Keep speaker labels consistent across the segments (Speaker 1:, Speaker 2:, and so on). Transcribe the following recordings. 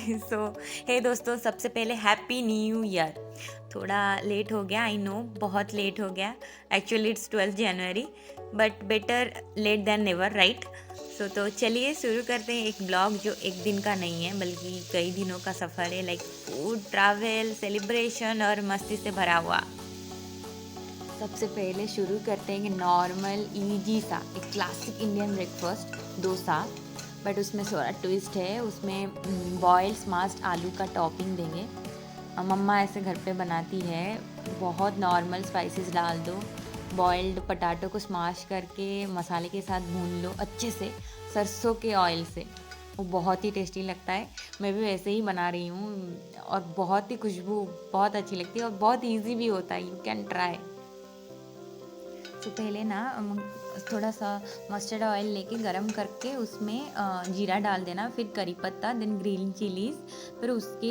Speaker 1: सो हे दोस्तों, सबसे पहले हैप्पी न्यू ईयर। थोड़ा लेट हो गया, आई नो, बहुत लेट हो गया। Actually it's 12 January, but better late than never, right. तो चलिए शुरू करते हैं एक ब्लॉग जो एक दिन का नहीं है बल्कि कई दिनों का सफ़र है, लाइक फूड, ट्रैवल, सेलिब्रेशन और मस्ती से भरा हुआ। सबसे पहले शुरू करते हैं नॉर्मल ईजी सा एक classic Indian breakfast, dosa. But उसमें थोड़ा ट्विस्ट है, उसमें बॉइल्ड स्मैश्ड आलू का टॉपिंग देंगे। मम्मा ऐसे घर पे बनाती है, बहुत नॉर्मल स्पाइसेस डाल दो, बॉइल्ड पटाटो को स्मैश करके मसाले के साथ भून लो अच्छे से सरसों के ऑयल से। वो बहुत ही टेस्टी लगता है। मैं भी वैसे ही बना रही हूँ और बहुत ही खुशबू बहुत अच्छी लगती है और बहुत इजी भी होता है, यू कैन ट्राई। तो पहले ना थोड़ा सा मस्टर्ड ऑयल लेके गरम करके उसमें जीरा डाल देना, फिर करी पत्ता, देन ग्रीन चिलीज़, फिर उसके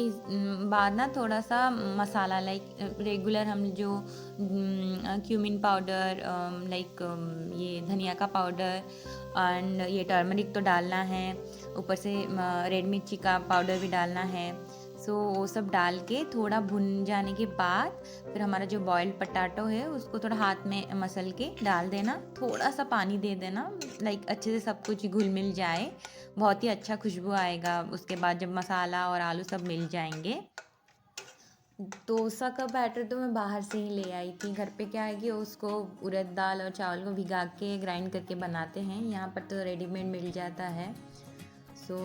Speaker 1: बाद ना थोड़ा सा मसाला लाइक रेगुलर हम जो क्यूमिन पाउडर, लाइक ये धनिया का पाउडर एंड ये टर्मरिक तो डालना है, ऊपर से रेड मिर्ची का पाउडर भी डालना है। सो वो सब डाल के थोड़ा भुन जाने के बाद फिर हमारा जो बॉइल्ड पटाटो है उसको थोड़ा हाथ में मसल के डाल देना, थोड़ा सा पानी दे देना, लाइक अच्छे से सब कुछ घुल मिल जाए, बहुत ही अच्छा खुशबू आएगा। उसके बाद जब मसाला और आलू सब मिल जाएंगे। डोसा का बैटर तो मैं बाहर से ही ले आई थी। घर पे क्या है कि उसको उड़द दाल और चावल को भिगा के ग्राइंड करके बनाते हैं, यहाँ पर तो रेडीमेड मिल जाता है। सो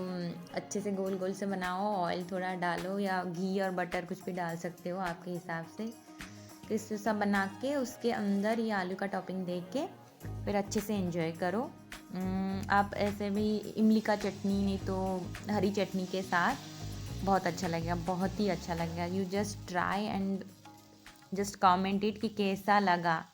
Speaker 1: अच्छे से गोल गोल से बनाओ, ऑयल थोड़ा डालो या घी और बटर कुछ भी डाल सकते हो आपके हिसाब से। इस सब बना के उसके अंदर ये आलू का टॉपिंग दे के फिर अच्छे से एंजॉय करो। आप ऐसे भी इमली का चटनी नहीं तो हरी चटनी के साथ बहुत अच्छा लगेगा, बहुत ही अच्छा लगेगा। You just try and just comment it कि कैसा लगा।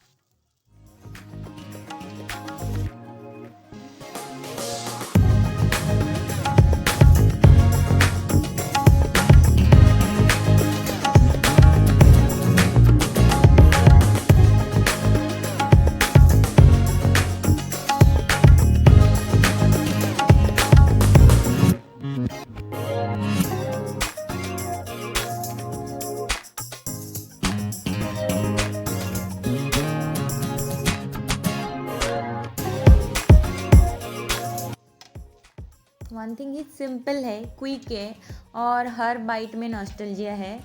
Speaker 1: वन थिंग इज सिंपल है, क्विक है और हर बाइट में नॉस्टैल्जिया है।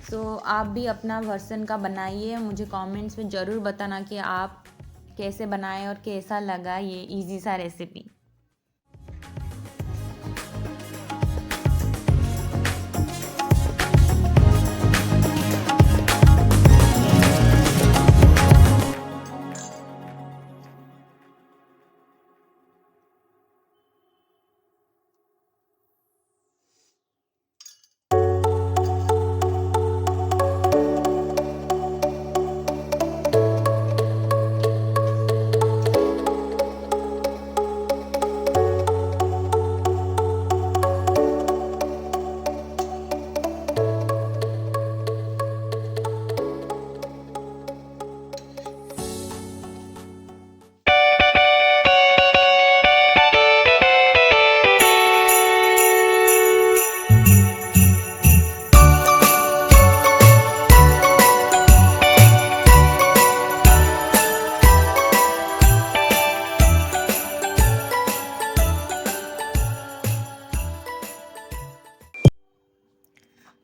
Speaker 1: सो आप भी अपना वर्सन का बनाइए, मुझे कमेंट्स में ज़रूर बताना कि आप कैसे बनाए और कैसा लगा ये इजी सा रेसिपी।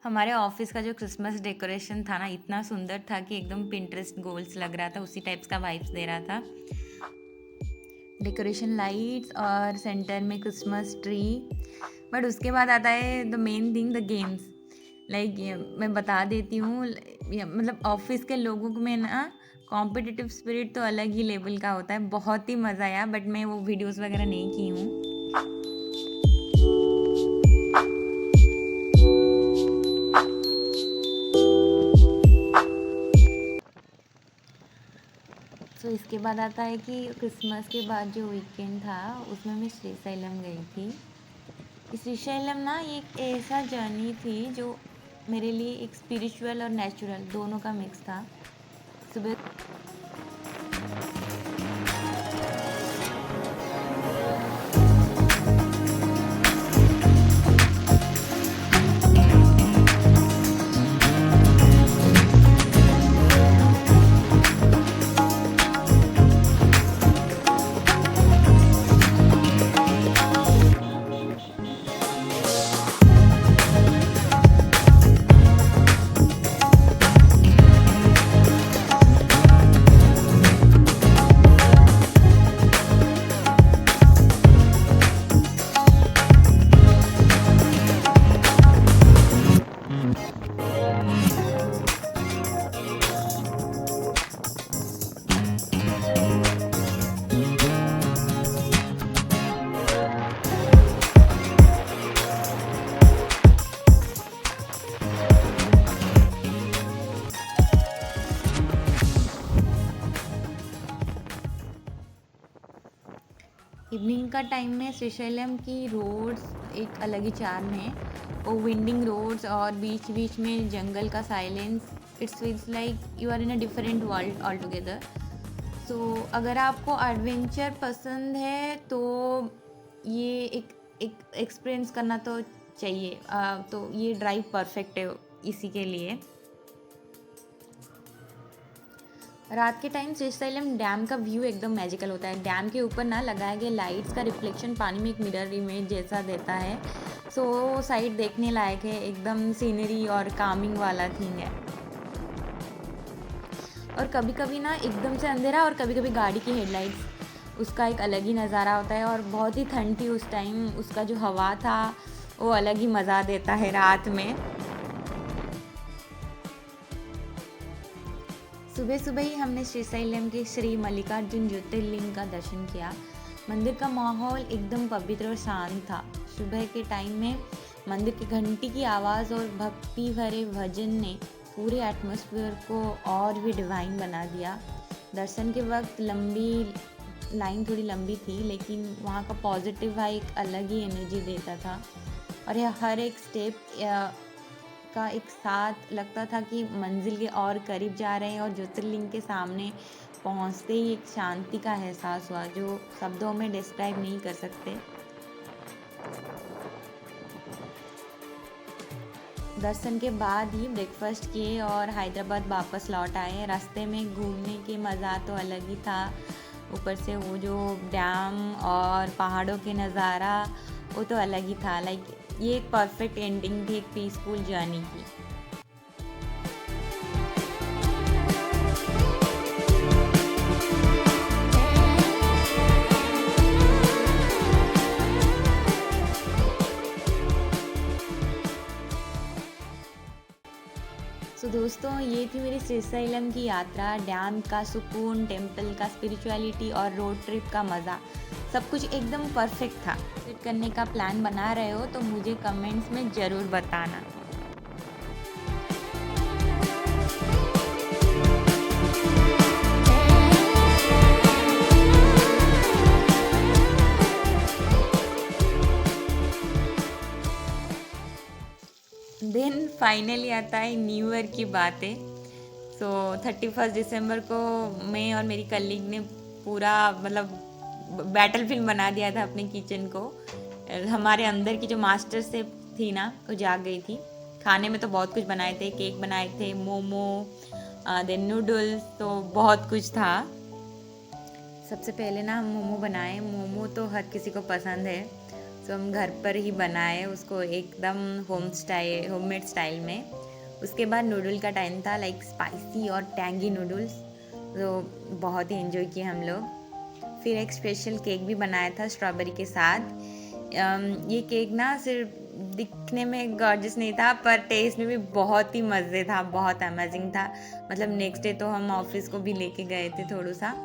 Speaker 1: हमारे ऑफिस का जो क्रिसमस डेकोरेशन था ना, इतना सुंदर था कि एकदम पिंटरेस्ट गोल्स लग रहा था, उसी टाइप्स का वाइब्स दे रहा था। डेकोरेशन लाइट्स और सेंटर में क्रिसमस ट्री। बट उसके बाद आता है the main thing, the games. Like मैं बता देती हूँ, मतलब ऑफिस के लोगों में ना कॉम्पिटिटिव स्पिरिट तो अलग ही लेवल का होता है, बहुत ही मज़ा आया। बट मैं वो वीडियोस वगैरह नहीं की हूँ। तो इसके बाद आता है कि क्रिसमस के बाद जो वीकेंड था उसमें मैं श्रीशैलम गई थी। श्रीशैलम ना एक ऐसा जर्नी थी जो मेरे लिए एक स्पिरिचुअल और नेचुरल दोनों का मिक्स था। सुबह इवनिंग का टाइम में श्रीशैलम की रोड्स एक अलग ही चार्म है। वो विंडिंग रोड्स और बीच बीच में जंगल का silence, it's feels like you are in a different world all together. So अगर आपको एडवेंचर पसंद है तो ये एक एक्सपीरियंस करना तो चाहिए। तो ये ड्राइव परफेक्ट है इसी के लिए। रात के टाइम श्रीशैलम डैम का व्यू एकदम मैजिकल होता है। डैम के ऊपर ना लगाए गए लाइट्स का रिफ्लेक्शन पानी में एक मिरर इमेज जैसा देता है। सो वो साइड देखने लायक है, एकदम सीनरी और कामिंग वाला थिंग है। और कभी कभी ना एकदम से अंधेरा और कभी कभी गाड़ी की हेडलाइट्स, उसका एक अलग ही नज़ारा होता है। और बहुत ही ठंड थी उस टाइम, उसका जो हवा था वो अलग ही मज़ा देता है रात में। सुबह सुबह ही हमने श्रीशैलम के श्री मल्लिकार्जुन ज्योतिर्लिंग का दर्शन किया। मंदिर का माहौल एकदम पवित्र और शांत था। सुबह के टाइम में मंदिर की घंटी की आवाज़ और भक्ति भरे भजन ने पूरे एटमॉस्फेयर को और भी डिवाइन बना दिया। दर्शन के वक्त लंबी लाइन थोड़ी लंबी थी, लेकिन वहाँ का पॉजिटिव वाइब एक अलग ही एनर्जी देता था। और यह हर एक स्टेप का एक साथ लगता था कि मंजिल के और करीब जा रहे हैं। और ज्योतिर्लिंग के सामने पहुंचते ही एक शांति का एहसास हुआ जो शब्दों में डिस्क्राइब नहीं कर सकते। दर्शन के बाद ही ब्रेकफास्ट किए और हैदराबाद वापस लौट आए। रास्ते में घूमने के मज़ा तो अलग ही था। ऊपर से वो जो डैम और पहाड़ों के नज़ारा, वो तो अलग ही था। लाइक ये एक परफेक्ट एंडिंग थी एक पीसफुल जर्नी की। सो दोस्तों, ये थी मेरी श्रीशैलम की यात्रा। डैम का सुकून, टेम्पल का स्पिरिचुअलिटी और रोड ट्रिप का मज़ा, सब कुछ एकदम परफेक्ट था। विजिट करने का प्लान बना रहे हो तो मुझे कमेंट्स में ज़रूर बताना। देन फाइनली आता है न्यू ईयर की बातें। सो 31 दिसंबर को मैं और मेरी कलीग ने पूरा मतलब बैटल फील्ड बना दिया था अपने किचन को। हमारे अंदर की जो मास्टर शेफ थी ना, वो जाग गई थी। खाने में तो बहुत कुछ बनाए थे, केक बनाए थे, मोमो, देन नूडल्स, तो बहुत कुछ था। सबसे पहले ना हम मोमो बनाए। मोमो तो हर किसी को पसंद है, तो हम घर पर ही बनाए उसको एकदम होममेड स्टाइल में। उसके बाद नूडल का टाइम था, लाइक स्पाइसी और टैंगी नूडल्स, तो बहुत ही एंजॉय किए हम लोग। फिर एक स्पेशल केक भी बनाया था स्ट्रॉबेरी के साथ। ये केक ना सिर्फ दिखने में गॉर्जियस नहीं था, पर टेस्ट में भी बहुत ही मज़े था, बहुत अमेजिंग था। मतलब नेक्स्ट डे तो हम ऑफिस को भी लेके गए थे थोड़ा सा।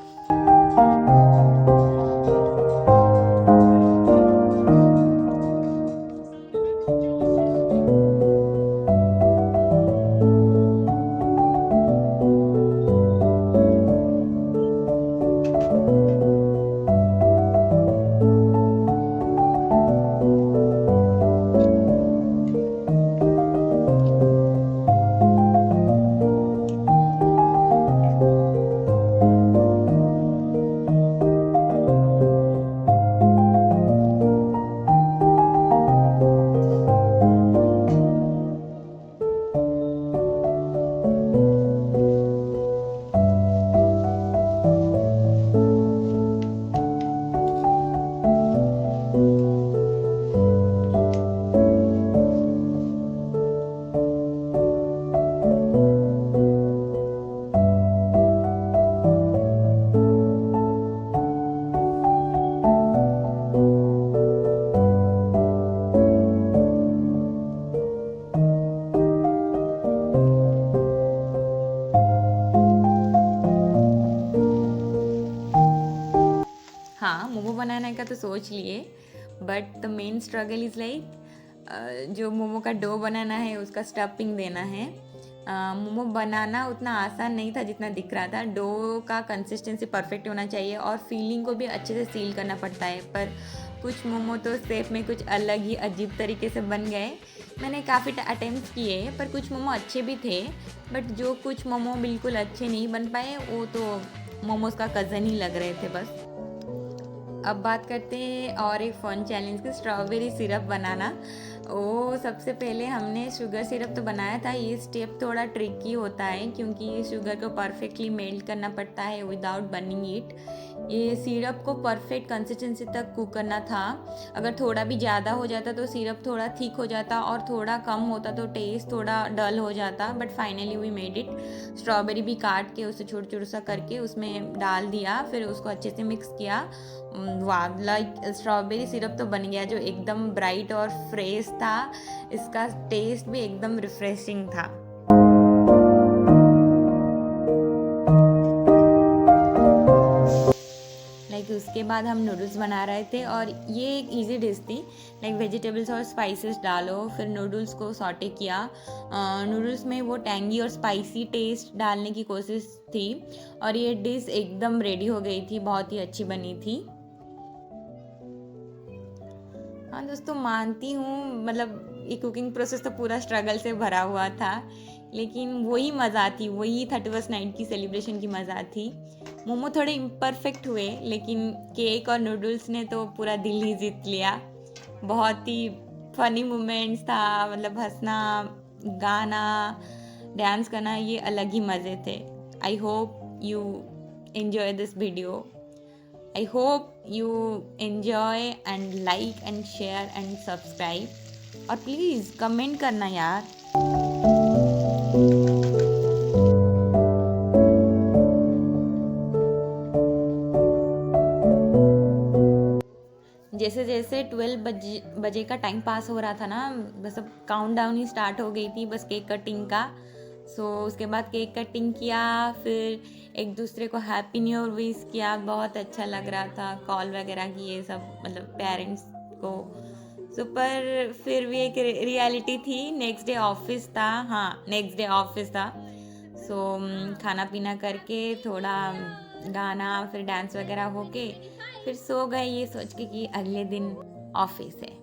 Speaker 1: हाँ, मोमो बनाने का तो सोच लिए, but the main struggle is like जो मोमो का डो बनाना है उसका स्टफिंग देना है। मोमो बनाना उतना आसान नहीं था जितना दिख रहा था। डो का कंसिस्टेंसी परफेक्ट होना चाहिए और फीलिंग को भी अच्छे से सील करना पड़ता है, पर कुछ मोमो तो शेप में कुछ अलग ही अजीब तरीके से बन गए। मैंने काफ़ी अटेम्प्ट किए पर कुछ मोमो अच्छे भी थे, बट जो कुछ मोमो बिल्कुल अच्छे नहीं बन पाए वो तो मोमोज का कज़न ही लग रहे थे बस। अब बात करते हैं और एक फ़न चैलेंज की, स्ट्रॉबेरी सिरप बनाना। वो सबसे पहले हमने शुगर सिरप तो बनाया था। ये स्टेप थोड़ा ट्रिकी होता है क्योंकि शुगर को परफेक्टली मेल्ट करना पड़ता है विदाउट बर्निंग इट। ये सिरप को परफेक्ट कंसिस्टेंसी तक कुक करना था। अगर थोड़ा भी ज़्यादा हो जाता तो सिरप थोड़ा थिक हो जाता और थोड़ा कम होता तो टेस्ट थोड़ा डल हो जाता, but finally we made it. Strawberry भी काट के उसे छोटा छोटा सा करके उसमें डाल दिया, फिर उसको अच्छे से मिक्स किया। वाह, लाइक स्ट्रॉबेरी सिरप तो बन गया जो एकदम ब्राइट और फ्रेश था। इसका टेस्ट भी एकदम रिफ्रेशिंग था। उसके बाद हम नूडल्स बना रहे थे और ये एक इजी डिश थी। वेजिटेबल्स और स्पाइसेस डालो, फिर नूडल्स को सॉटे किया। नूडल्स में वो टैंगी और स्पाइसी टेस्ट डालने की कोशिश थी और ये डिश एकदम रेडी हो गई थी, बहुत ही अच्छी बनी थी। हाँ दोस्तों, मानती हूँ ये कुकिंग प्रोसेस तो पूरा स्ट्रगल से भरा हुआ था, लेकिन वही मज़ा थी, वही 31st नाइट की सेलिब्रेशन की मज़ा थी। मोमो थोड़े इम्परफेक्ट हुए, लेकिन केक और नूडल्स ने तो पूरा दिल ही जीत लिया। बहुत ही फनी मोमेंट्स था, हंसना, गाना, डांस करना, ये अलग ही मज़े थे। I hope you enjoy this video. I hope you enjoy and like and share and subscribe. और प्लीज़ कमेंट करना यार। जैसे जैसे 12 बजे का टाइम पास हो रहा था ना, बस अब काउंट डाउन ही स्टार्ट हो गई थी बस केक कटिंग का। उसके बाद केक कटिंग किया, फिर एक दूसरे को हैप्पी न्यू ईयर विश किया। बहुत अच्छा लग रहा था, कॉल वगैरह किए सब, पेरेंट्स को। पर फिर भी एक रियलिटी थी, नेक्स्ट डे ऑफिस था। हाँ, नेक्स्ट डे ऑफिस था। खाना पीना करके थोड़ा गाना, फिर डांस वगैरह होके फिर सो गए, ये सोच के कि अगले दिन ऑफिस है।